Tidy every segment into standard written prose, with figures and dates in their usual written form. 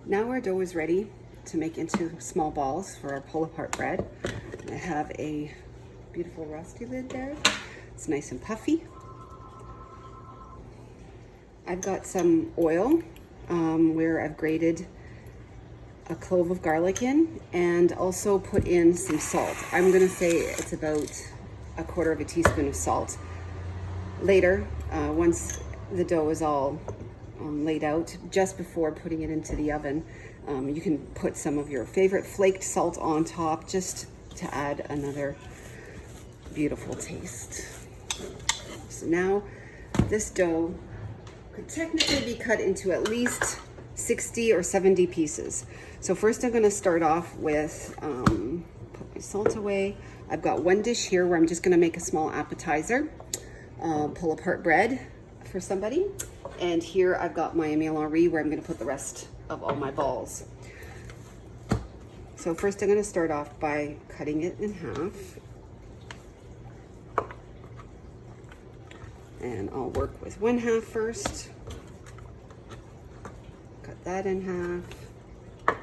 Now our dough is ready to make into small balls for our pull-apart bread. I have a beautiful rusty lid there. It's nice and puffy. I've got some oil where I've grated a clove of garlic in and also put in some salt. I'm gonna say it's about 1/4 teaspoon of salt. Later, once the dough is all laid out, just before putting it into the oven, you can put some of your favorite flaked salt on top just to add another beautiful taste. So now this dough could technically be cut into at least 60 or 70 pieces. So first I'm going to start off with, put my salt away. I've got one dish here where I'm just going to make a small appetizer, pull apart bread for somebody. And here I've got my melange where I'm going to put the rest of all my balls. So first I'm going to start off by cutting it in half. And I'll work with 1/2 first. Cut that in half.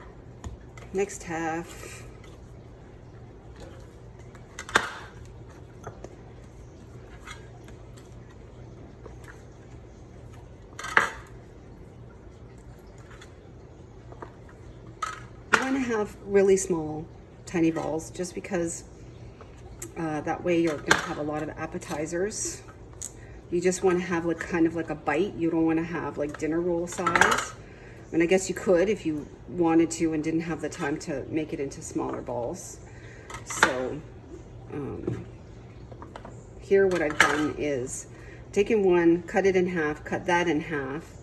Next half. You want to have really small, tiny balls, just because that way you're going to have a lot of appetizers. You just want to have like kind of like a bite. You don't want to have like dinner roll size. And I guess you could if you wanted to and didn't have the time to make it into smaller balls. So here what I've done is taken one, cut it in half, cut that in half,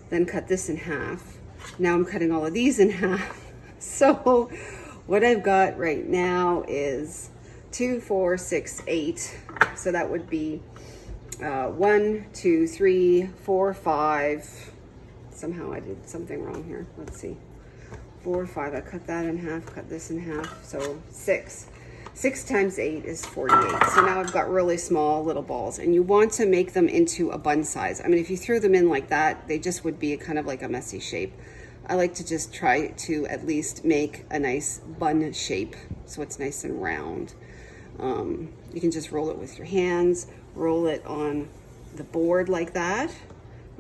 then cut this in half. Now I'm cutting all of these in half. So what I've got right now is 2, 4, 6, 8. So that would be 1, 2, 3, 4, 5. Somehow I did something wrong here. Let's see. 4, 5. I cut that in half, cut this in half. So 6. 6 times 8 is 48. So now I've got really small little balls, and you want to make them into a bun size. I mean, if you threw them in like that, they just would be kind of like a messy shape. I like to just try to at least make a nice bun shape so it's nice and round. You can just roll it with your hands, roll it on the board like that.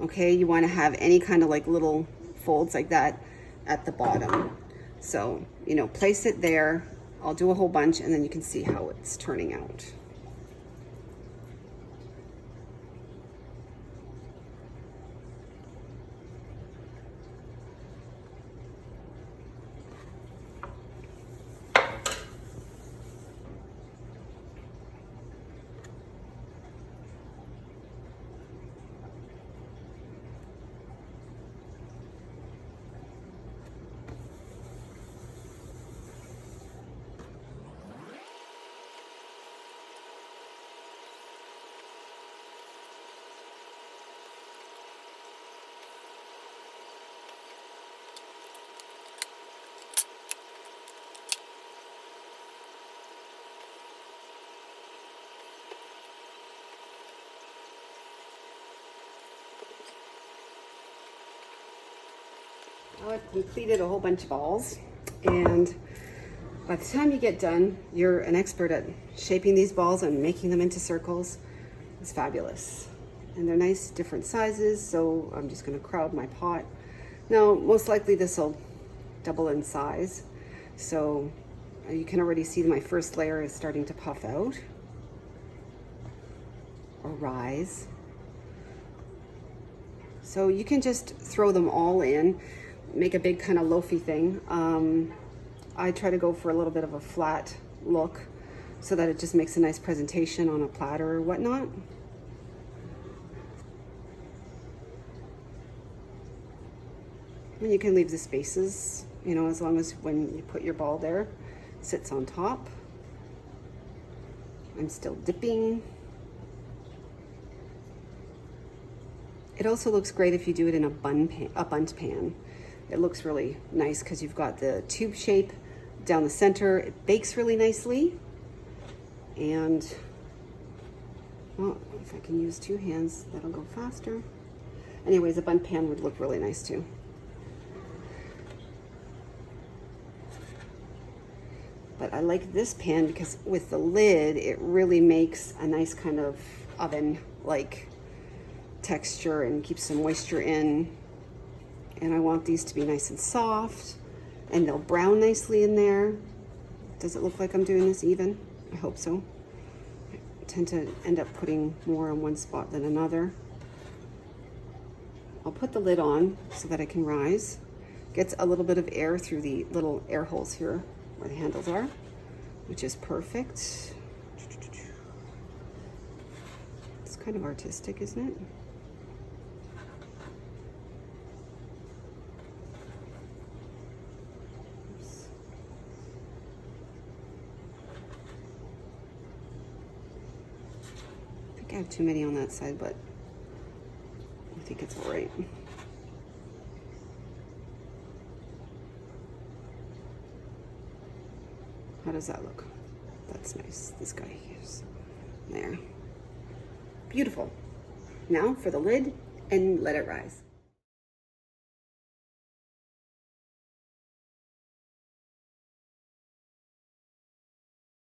Okay, you want to have any kind of like little folds like that at the bottom. So, you know, place it there. I'll do a whole bunch and then you can see how it's turning out. Now I've completed a whole bunch of balls, and by the time you get done, you're an expert at shaping these balls and making them into circles. It's fabulous. And they're nice different sizes, so I'm just going to crowd my pot. Now, most likely this will double in size. So you can already see my first layer is starting to puff out or rise. So you can just throw them all in, make a big kind of loafy thing. I try to go for a little bit of a flat look so that it just makes a nice presentation on a platter or whatnot. And you can leave the spaces, you know, as long as when you put your ball there, it sits on top. I'm still dipping. It also looks great if you do it in a bundt pan. It looks really nice because you've got the tube shape down the center. It bakes really nicely. And, well, if I can use 2 hands, that'll go faster. Anyways, a bundt pan would look really nice too. But I like this pan because with the lid, it really makes a nice kind of oven-like texture and keeps some moisture in. And I want these to be nice and soft, and they'll brown nicely in there. Does it look like I'm doing this even? I hope so. I tend to end up putting more on one spot than another. I'll put the lid on so that it can rise. Gets a little bit of air through the little air holes here where the handles are, which is perfect. It's kind of artistic, isn't it? Oops. I think I have too many on that side, but I think it's all right. How does that look? That's nice. This guy is there. Beautiful. Now for the lid and let it rise.